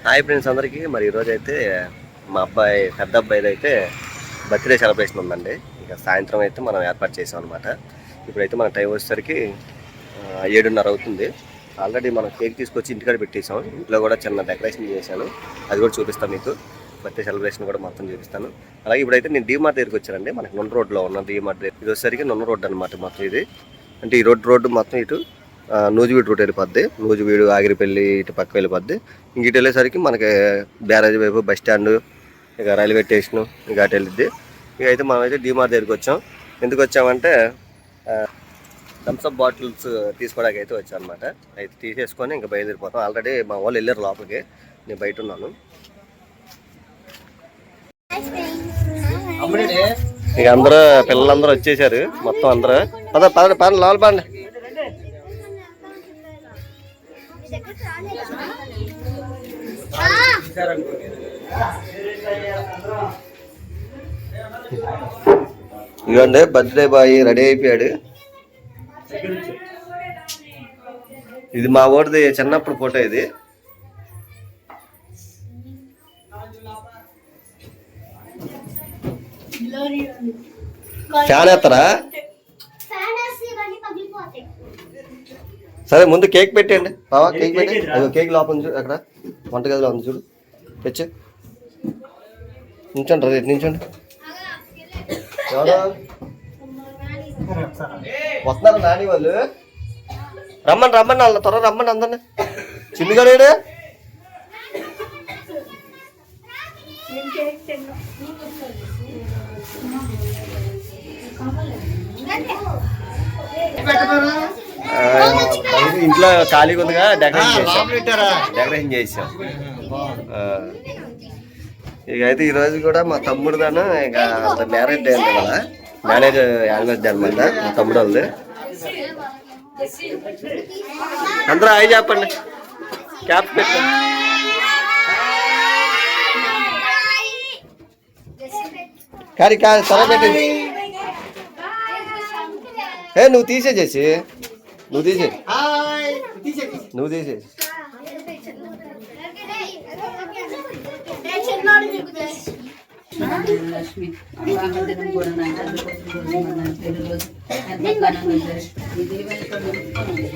Hi friends అందరికీ. మరి ఈరోజు అయితే మా అబ్బాయి పెద్ద అబ్బాయిది అయితే బర్త్డే సెలబ్రేషన్ ఉందండి. ఇక సాయంత్రం అయితే మనం ఏర్పాటు చేసాం అనమాట. ఇప్పుడైతే మన టైం వచ్చేసరికి 7:30 అవుతుంది. ఆల్రెడీ మనం కేక్ తీసుకొచ్చి ఇంటికాడ పెట్టేసాం. ఇంట్లో కూడా చిన్న డెకరేషన్ చేశాను, అది కూడా చూపిస్తాను మీకు. బర్త్డే సెలబ్రేషన్ కూడా మొత్తం చూపిస్తాను. అలాగే ఇప్పుడైతే నేను డీమార్ట్ దగ్గరికి వచ్చానండి. మనకి నున్న రోడ్లో ఉన్న డీమార్ట్ దగ్గర. ఇది వచ్చేసరికి నున్న రోడ్డు అనమాట. మొత్తం ఇది అంటే ఈ రోడ్డు మొత్తం ఇటు నూజివీడు రూట్ వెళ్ళిపోద్ది. నూజివీడు, ఆగిరిపల్లి ఇటు పక్క వెళ్ళిపోద్ది. ఇంక ఇటు వెళ్ళేసరికి మనకి బ్యారేజ్ వైపు బస్ స్టాండ్, ఇక రైల్వే స్టేషను, ఇక అటు వెళ్ళిద్ది. ఇక అయితే మనమైతే డీమార్ట్ దగ్గరికి వచ్చాం. ఎందుకు వచ్చామంటే థమ్స్అప్ బాటిల్స్ తీసుకోవడానికి అయితే వచ్చాం అనమాట. అయితే తీసేసుకొని ఇంకా బయలుదేరిపోతాం. ఆల్రెడీ మా వాళ్ళు వెళ్ళారు లోపలికి, నేను బయట ఉన్నాను. ఇక అందరూ పిల్లలందరూ వచ్చేసారు మొత్తం. అందరూ పద లోపల పండి. ఇవ్వండి బర్త్డే బాయ్ రెడీ అయిపోయాడు. ఇది మా ఊరిది చిన్నప్పుడు ఫోటో. ఇది ఫ్యాన్ ఎత్తరా? సరే ముందు కేక్ పెట్టండి బావా. కేక్ పెట్టి అదో కేక్ లోపల చూడు, అక్కడ వంటగదిలో ఉంది చూడు. తెచ్చు నించండి, రేపు నించండి. వస్తున్నారు నాని వాళ్ళు. రమ్మని వాళ్ళ త్వర రమ్మని అందరిని. చిన్నగాడే ఇంట్లో ఖాళీగా ఉందిగా, డెకరేషన్ చేసాం. ఇక అయితే ఈరోజు కూడా మా తమ్ముడు దాను ఇక మ్యారేజ్ డే ఉంది కదా, మ్యారేజ్ యానివర్సరీ అనమాట మా తమ్ముడు వాళ్ళది. అందరూ హాయ్ చెప్పండి, క్యాప్ పెట్టండి. కాదు సరే పెట్టండి. నువ్వు తీసేసేసి నువ్వు తీసేసి లక్ష్మి వాహనం కూడా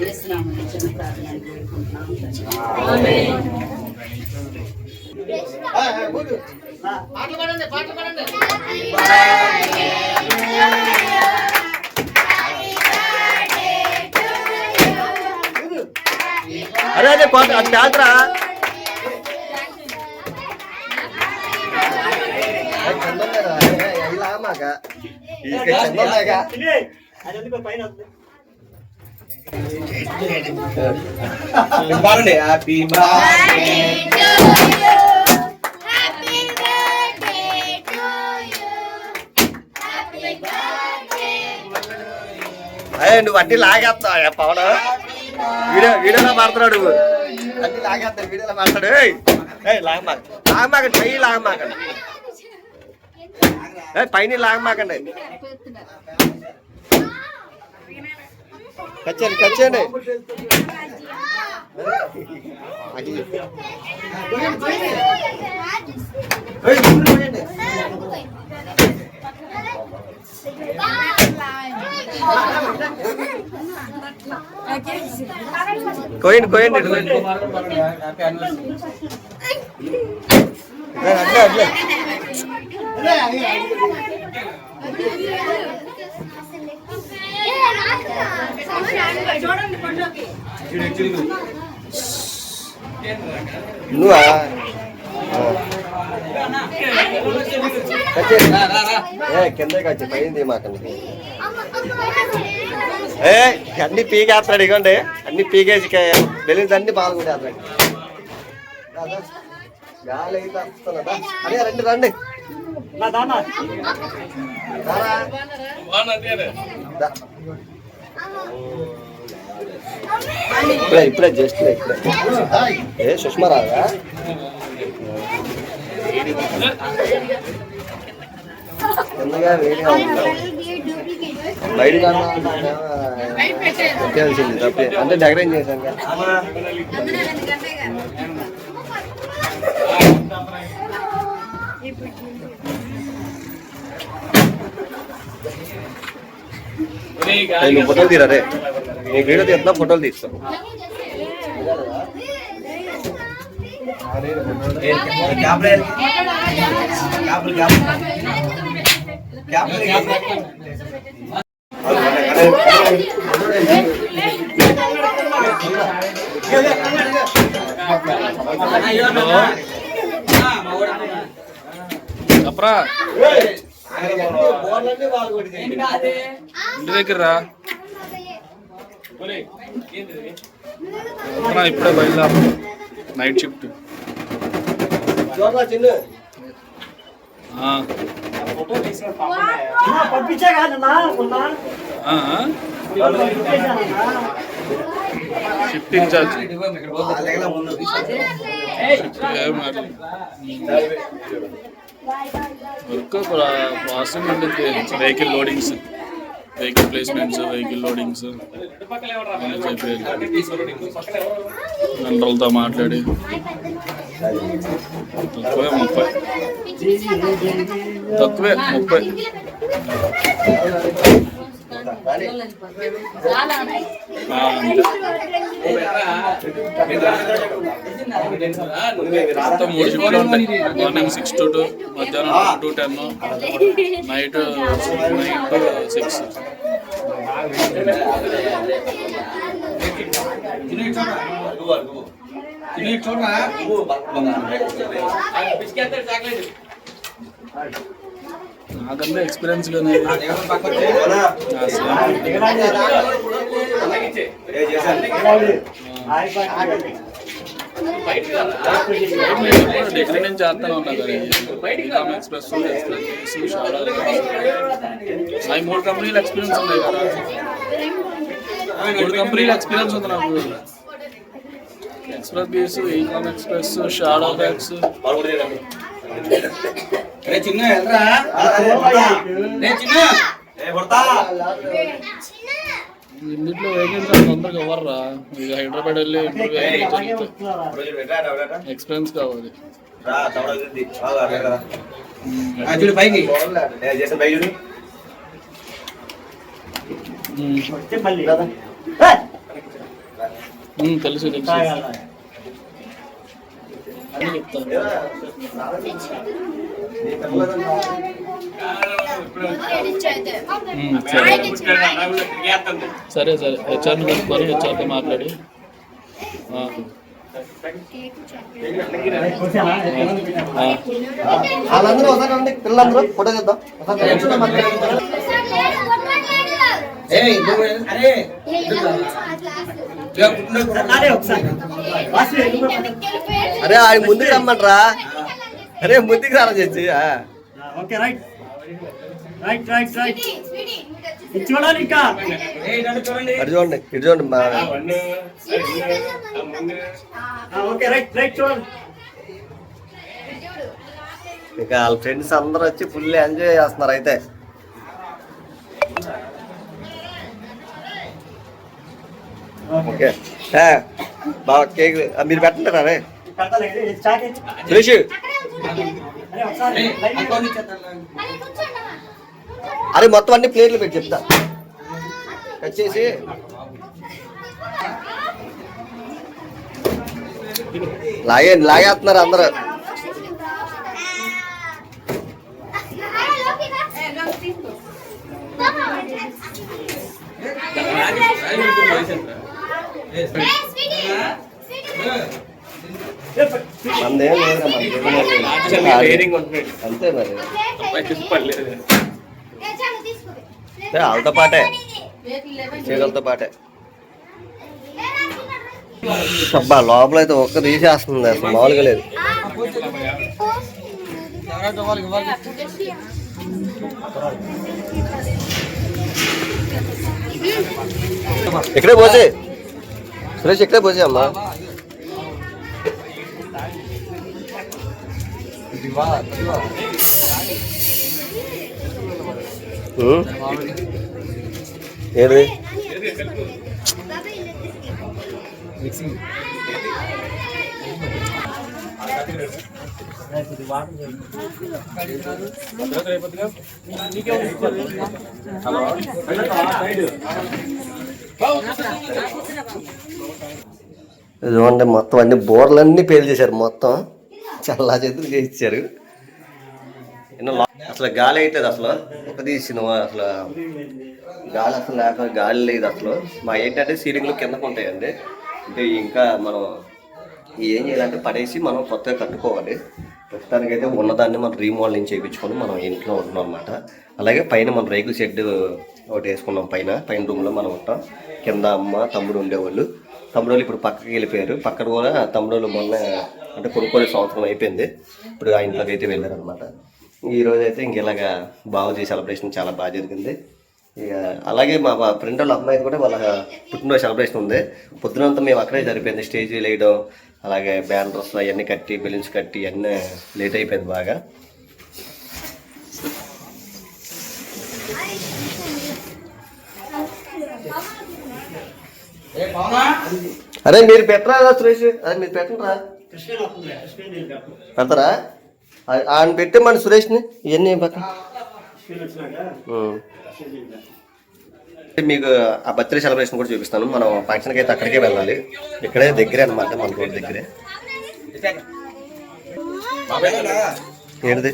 చేస్తున్నాము. చిన్న ప్రార్థన అరే అదే అది కాదురా. అదే నువ్వు అన్ని లాగేస్తావు పవన్. వీడియోలో మారుతున్నాడు, నువ్వు అన్ని లాగేస్తాడు, వీడియోలో మారుతాడు. లాగమాకండి, పై లాగమాకండి, పైన లాగమాకండి. కచ్చండి కోయండి అట్లే నువ్వా కిందే కచ్చి పైంది మాకండి. అన్ని పీకేస్తాడు. ఇవ్వండి అన్ని పీకేసి బెలూన్స్ అన్ని పాల్గొంటాడు. గాలి అయితే వస్తున్నదా? అదే రండి ఇప్పుడే జస్ట్ ఇప్పుడే సుష్మా రాగా ఎందుగా వేడిగా బయట పెట్టాల్సింది తప్పే అంటే డెకరేట్ చేశాం కదా. నువ్వు ఫోటోలు తీరా రే, నీ వీడియో తీస్తున్నా, ఫోటోలు తీస్తాం. చెప్పరా ఇంటి దగ్గర రా. ఇప్పుడే బయలుదేరా, night shift. Shift in charge work processing ఉంటుంది. Vehicle loadings, vehicle placements, vehicle loadings జనరల్తో మాట్లాడి తక్కువే 30 మొత్తం 3 షిఫ్ట్లు ఉంటాయి. మార్నింగ్ 6 to 2, మధ్యాహ్నం 2 to 10, నైట్ 9 to 6. నాకంటే ఎక్స్పీరియన్స్ గానే డిగ్రీ నుంచి చేస్తాను ఉన్నా కానీ ఎక్స్ప్రెస్ అవి 3 కంపెనీలు ఎక్స్పీరియన్స్ ఉన్నాయి కదా. 3 కంపెనీలు ఎక్స్పీరియన్స్ ఉంది నాకు. ఎక్స్ప్రెస్ బీస్, ఈకామ్ ఎక్స్ప్రెస్, షాడో బ్యాగ్స్. ఇందులో వేకెన్సీ తొందరగా ఇవ్వర్రా. ఇక హైదరాబాద్ వెళ్ళి ఎక్స్పీరియన్స్ కావాలి. తెలుసు సరే సరే హెచ్ఆర్ని కనుక్కొని హెచ్ఆర్తో మాట్లాడి వాళ్ళందరూ ఒకసారి పిల్లలందరూ ఫోటో చేద్దాం. అరే ఆయన ముందుకు రమ్మంటరా. అరే ముందుకు రారా చేసి. ఇటు చూడండి, ఇటు చూడండి. ఇక వాళ్ళ ఫ్రెండ్స్ అందరూ వచ్చి ఫుల్ ఎంజాయ్ చేస్తున్నారు. అయితే ఓకే బాగా కేక్ మీరు పెట్టంటారా రే సురేష్? అరే మొత్తం అన్ని ప్లేట్లు పెట్టి చెప్తా. వచ్చేసి లాగేస్తున్నారు అందరూ. అంతే మరి వాళ్ళతో పాటే చీకలతో పాటే. అబ్బా లోపల అయితే ఒక్క తీసేస్తుంది, అసలు మామూలుగా లేదు. ఇక్కడే పోసే సురేష్, ఇక్కడే పోసే అమ్మా. ఏది చూడండి మొత్తం అన్ని బోర్లన్నీ పేలు చేశారు, మొత్తం చల్లా చేతులు చేయించారు. అసలు గాలి అవుతుంది అసలు ఒక తీసిన అసలు గాలి అసలు లేక గాలి లేదు అసలు. మా ఏంటంటే సీలింగ్లు కిందకు ఉంటాయండి. అంటే ఇంకా మనం ఏం చేయాలంటే పడేసి మనం కొత్తగా కట్టుకోవాలి. ప్రస్తుతానికి అయితే ఉన్నదాన్ని మనం రీమోడలింగ్ చేయించుకొని మనం ఇంట్లో ఉంటున్నాం అనమాట. అలాగే పైన మనం రేకుల షెడ్ ఒకటి వేసుకున్నాం. పైన రూమ్లో మనం ఉంటాం. కింద అమ్మ తమ్ముడు ఉండేవాళ్ళు. తమ్ముడు ఇప్పుడు పక్కకి వెళ్ళిపోయారు. పక్కన కూడా తమ్ముడు మొన్న అంటే కొనుక్కోని సంవత్సరం అయిపోయింది. ఇప్పుడు ఆ ఇంట్లోకి అయితే వెళ్ళారు అనమాట. ఈరోజు అయితే ఇంక ఇలాగా బాగా సెలబ్రేషన్ చాలా బాగా జరిగింది. ఇక అలాగే మా ఫ్రెండ్ వాళ్ళ అమ్మాయి కూడా వాళ్ళ పుట్టినరోజు సెలబ్రేషన్ ఉంది. పొద్దునంతా మేము అక్కడే సరిపోయింది. స్టేజ్ వేయడం, అలాగే బ్యానర్స్ అవన్నీ కట్టి బెలూన్స్ కట్టి అన్నీ లేట్ అయిపోయింది బాగా. అరే మీరు పెట్టరా సురేష్, అదే మీరు పెట్టరా పెడతారా? ఆయన పెట్టే మన సురేష్ని ఇవన్నీ పక్కన. మీకు ఆ బర్త్డే సెలబ్రేషన్ కూడా చూపిస్తాను. మనం ఫంక్షన్కి అయితే అక్కడికే వెళ్ళాలి. ఇక్కడే దగ్గరే అనమాట, మన రోడ్ దగ్గరే. ఏంటిది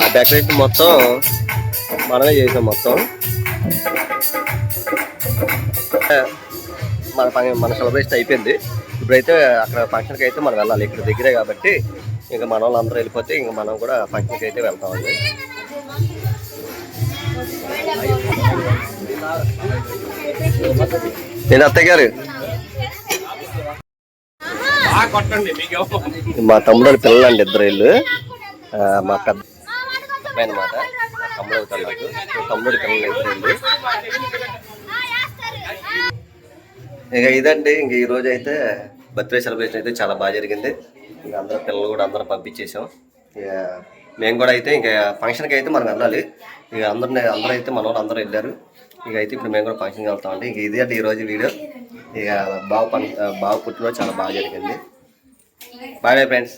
ఆ డెకరేషన్ మొత్తం మనమే చేసాం. మొత్తం మన సెలబ్రేషన్ అయిపోయింది. ఇప్పుడైతే అక్కడ ఫంక్షన్కి అయితే మనం వెళ్ళాలి. ఇక్కడ దగ్గరే కాబట్టి ఇంకా మన వాళ్ళు అందరూ వెళ్ళిపోతే ఇంకా మనం కూడా ఫంక్షన్కి అయితే వెళ్తామండి. నేను అత్తయ్య గారు, మా తమ్ముడు పిల్లలు అండి, ఇద్దరు వీళ్ళు. మా పెద్ద అబ్బాయి అనమాట, తమ్ముడు అవుతారు నాకు. తమ్ముడు పిల్లలు ఇద్దరు వీళ్ళు. ఇక ఇదండి, ఇంక ఈరోజు అయితే బర్త్డే సెలబ్రేషన్ అయితే చాలా బాగా జరిగింది. ఇక అందరూ పిల్లలు కూడా అందరూ పంపించేసాం. ఇక మేము కూడా అయితే ఇంకా ఫంక్షన్కి అయితే మనం వెళ్ళాలి. ఇక అందరూ అయితే మన వాళ్ళు అందరూ వెళ్ళారు. ఇక అయితే ఇప్పుడు మేము కూడా ఫంక్షన్కి వెళ్తామండి. ఇంక ఇది అంటే ఈరోజు వీడియో. ఇక బాగా పుట్టినరోజు చాలా బాగా జరిగింది. Bye friends.